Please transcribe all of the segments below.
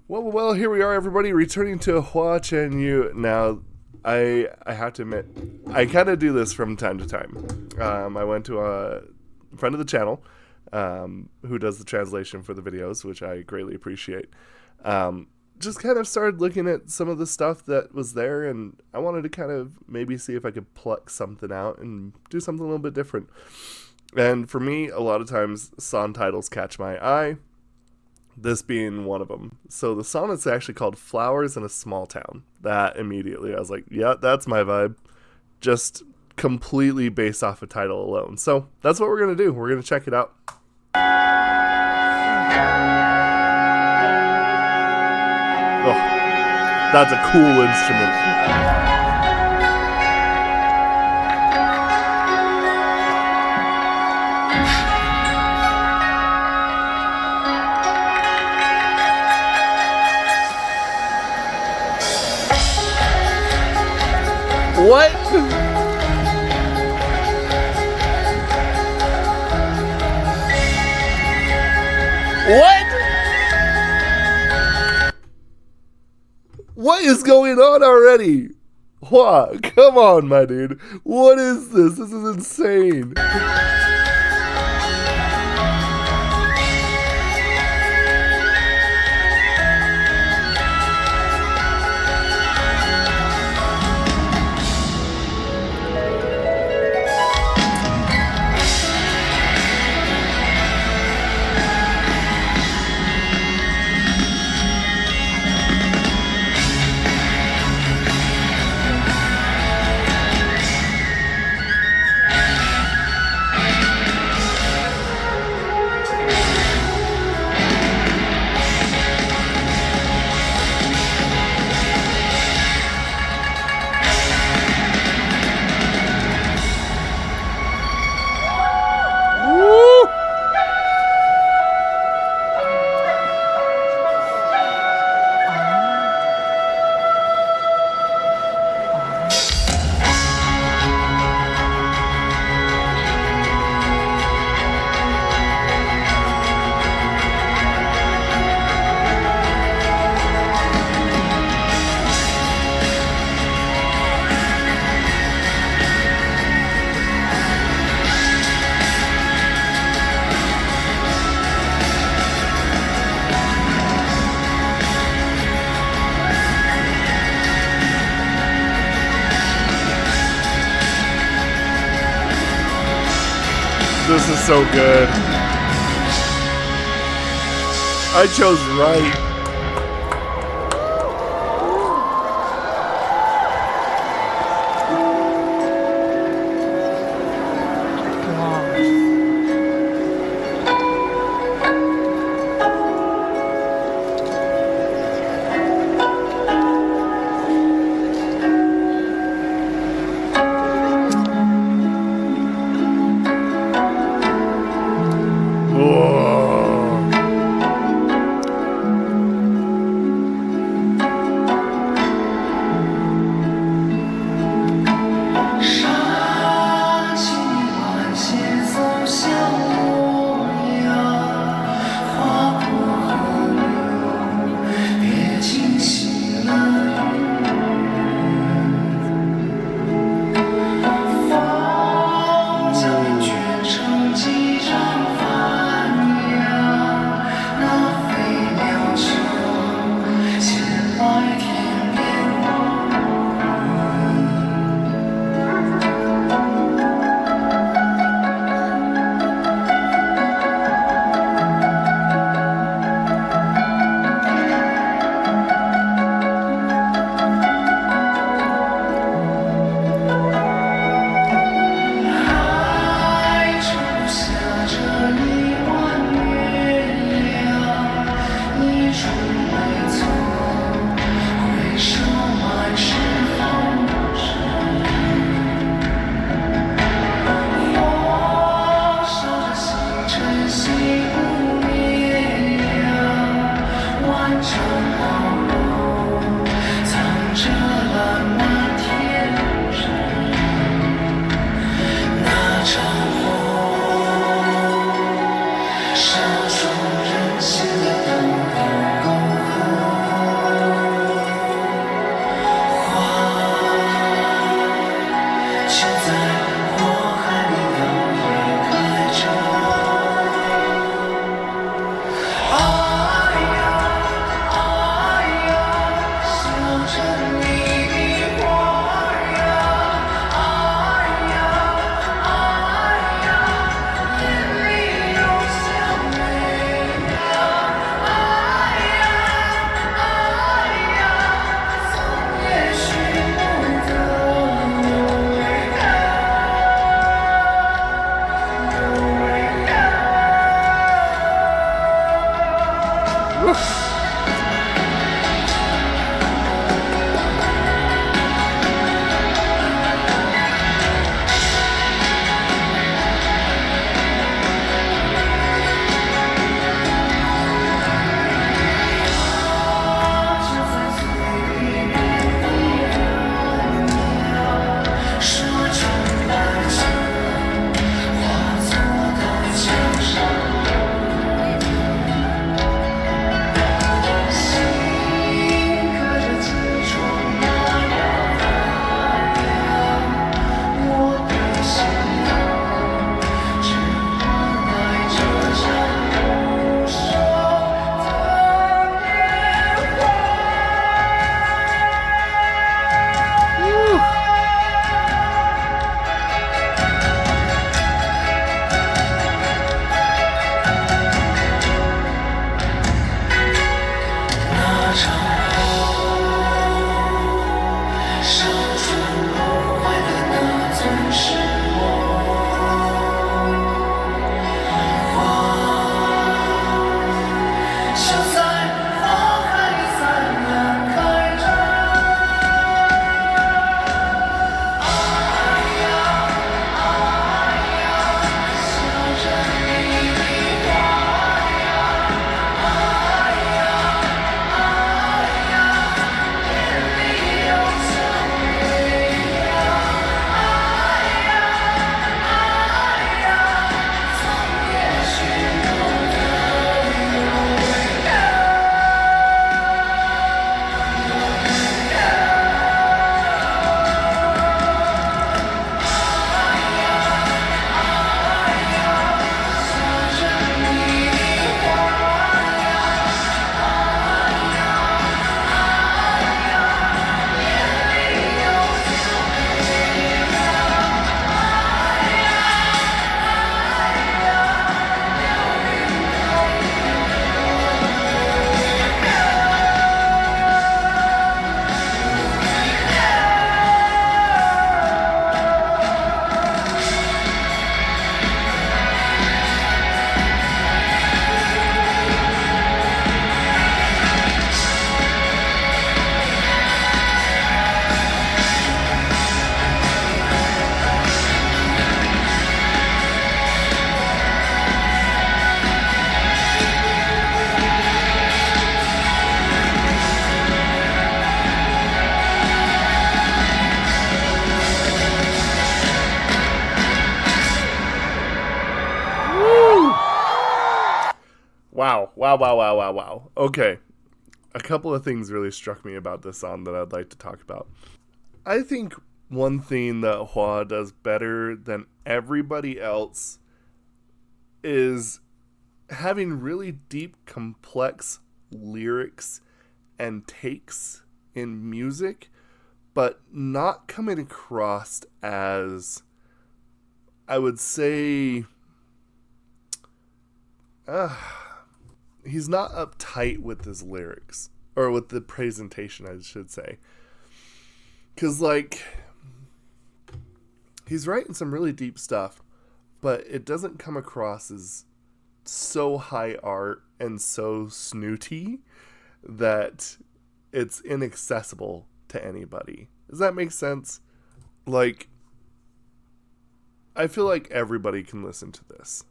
Well, here we are, everybody, returning to Hua Chenyu. Now, I have to admit, I kind of do this from time to time. I went to a friend of the channel who does the translation for the videos, which I greatly appreciate. Just kind of started looking at some of the stuff that was there, and I wanted to kind of maybe see if I could pluck something out and do something a little bit different. And for me, a lot of times, song titles catch my eye. This being one of them. So the song is actually called Flowers in a Small Town. That immediately, I was like, yeah, that's my vibe. Just completely based off a title alone. So that's what we're going to do. We're going to check it out. Oh, that's a cool instrument. What? What? What is going on already? Hua, come on, my dude. What is this? This is insane. This is so good. I chose right. Wow, wow, wow, wow, wow. Okay. A couple of things really struck me about this song that I'd like to talk about. I think one thing that Hua does better than everybody else is having really deep, complex lyrics and takes in music, but not coming across as, I would say, he's not uptight with his lyrics, or with the presentation, I should say. Because, like, he's writing some really deep stuff, but it doesn't come across as so high art and so snooty that it's inaccessible to anybody. Does that make sense? Like, I feel like everybody can listen to this.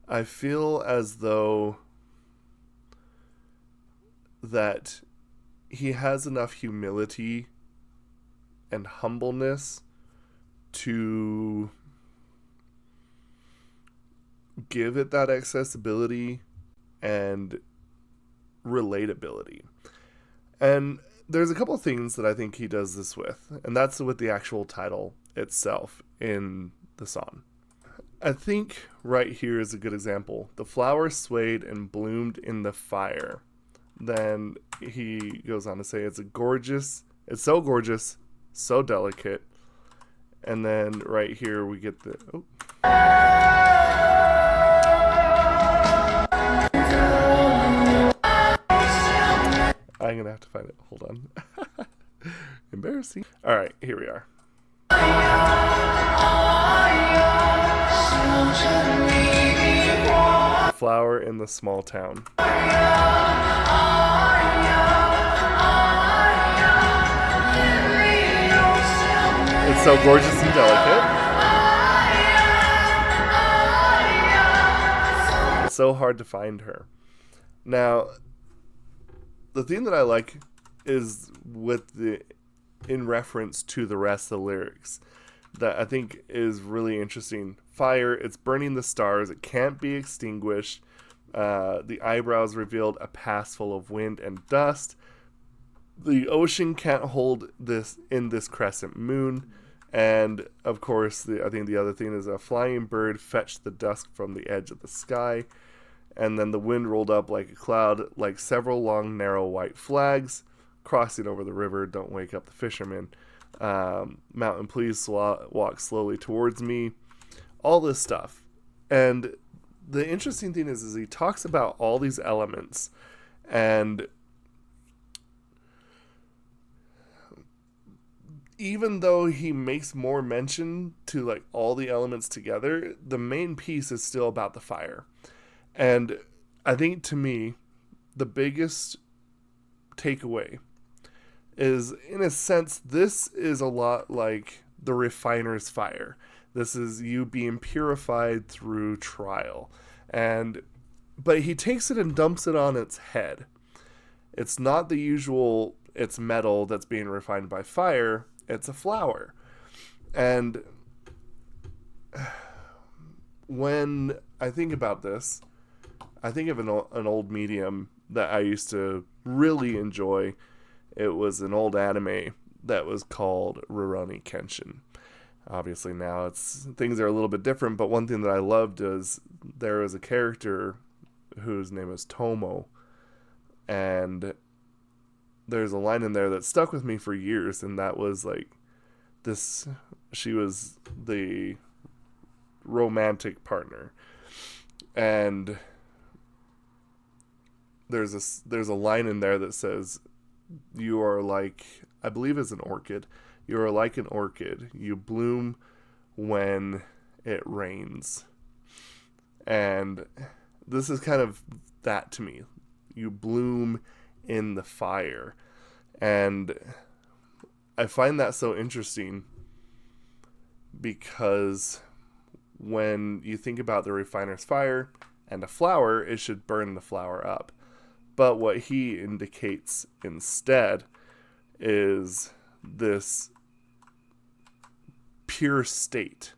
I feel as though that he has enough humility and humbleness to give it that accessibility and relatability. And there's a couple of things that I think he does this with, and that's with the actual title itself in the song. I think right here is a good example. The flower swayed and bloomed in the fire. Then he goes on to say it's so gorgeous, so delicate. And then right here we get the I'm gonna have to find it. Hold on. Embarrassing. Alright, here we are. Flower in the small town. It's so gorgeous and delicate. It's so hard to find her. Now, the thing that I like is in reference to the rest of the lyrics that I think is really interesting. Fire, it's burning the stars, it can't be extinguished. The eyebrows revealed a past full of wind and dust. The ocean can't hold this in this crescent moon. And of course, I think the other thing is a flying bird fetched the dusk from the edge of the sky. And then the wind rolled up like a cloud, like several long, narrow white flags crossing over the river. Don't wake up the fishermen. Mountain, please walk slowly towards me. All this stuff. And the interesting thing is he talks about all these elements, and even though he makes more mention to like all the elements together, the main piece is still about the fire. And I think, to me, the biggest takeaway is, in a sense, this is a lot like the refiner's fire. This is you being purified through trial. But he takes it and dumps it on its head. It's not the usual, it's metal that's being refined by fire. It's a flower. And when I think about this, I think of an old medium that I used to really enjoy. It was an old anime that was called Rurouni Kenshin. Obviously now things are a little bit different, but one thing that I loved is there was a character whose name was Tomo, and there's a line in there that stuck with me for years, and that was like this: she was the romantic partner, and there's a line in there that says, you are like, I believe it's an orchid. You are like an orchid. You bloom when it rains. And this is kind of that to me. You bloom in the fire. And I find that so interesting because when you think about the refiner's fire and a flower, it should burn the flower up. But what he indicates instead is this pure state.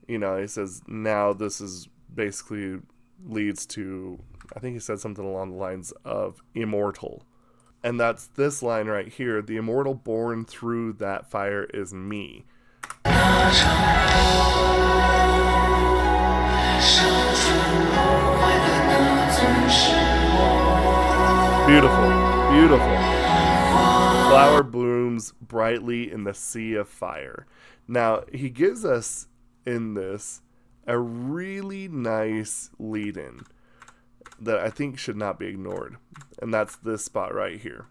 You know, he says now this is basically leads to I think he said something along the lines of immortal. And that's this line right here. The immortal born through that fire is me. Beautiful, beautiful. Flower blooms brightly in the sea of fire. Now, he gives us in this a really nice lead-in that I think should not be ignored. And that's this spot right here.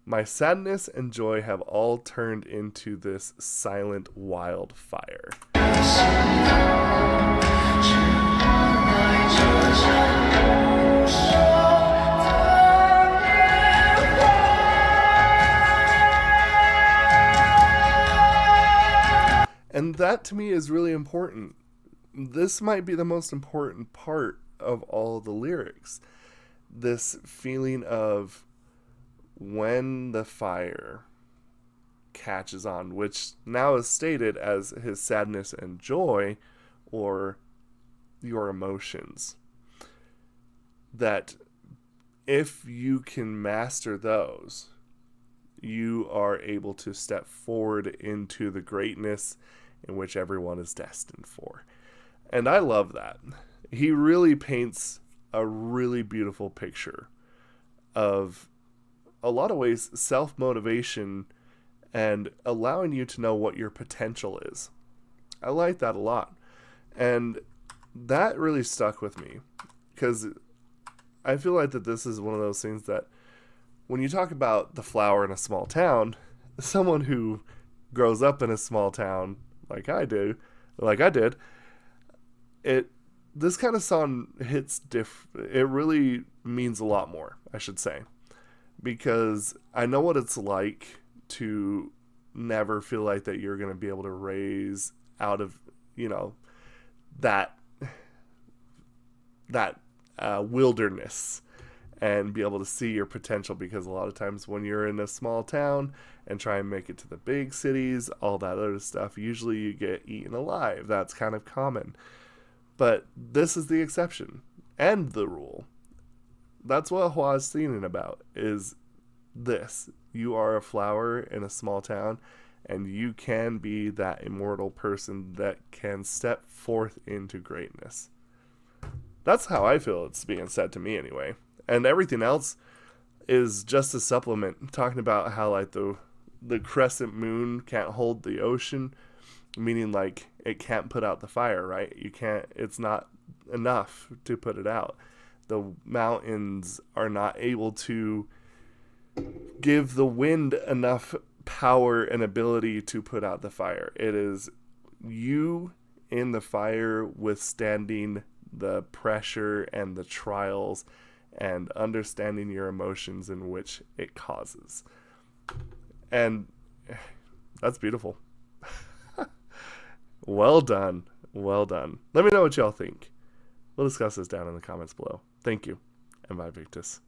My sadness and joy have all turned into this silent wildfire. And that to me is really important. This might be the most important part of all the lyrics. This feeling of when the fire catches on, which now is stated as his sadness and joy, or your emotions. That if you can master those, you are able to step forward into the greatness in which everyone is destined for. And I love that. He really paints a really beautiful picture of, a lot of ways, self-motivation and allowing you to know what your potential is. I like that a lot. And that really stuck with me, because I feel like that this is one of those things that when you talk about the flower in a small town, someone who grows up in a small town like I did, this kind of song hits it really means a lot more, I should say, because I know what it's like to never feel like that you're going to be able to raise out of, that wilderness and be able to see your potential, because a lot of times when you're in a small town and try and make it to the big cities, all that other stuff, usually you get eaten alive. That's kind of common. But this is the exception and the rule. That's what Hua is singing about, is this. You are a flower in a small town, and you can be that immortal person that can step forth into greatness. That's how I feel it's being said to me anyway. And everything else is just a supplement, talking about how like the crescent moon can't hold the ocean, meaning like it can't put out the fire, right? It's not enough to put it out. The mountains are not able to give the wind enough power and ability to put out the fire. It is you in the fire withstanding the pressure and the trials and understanding your emotions in which it causes. And that's beautiful. Well done. Well done. Let me know what y'all think. We'll discuss this down in the comments below. Thank you, and bye, Victus.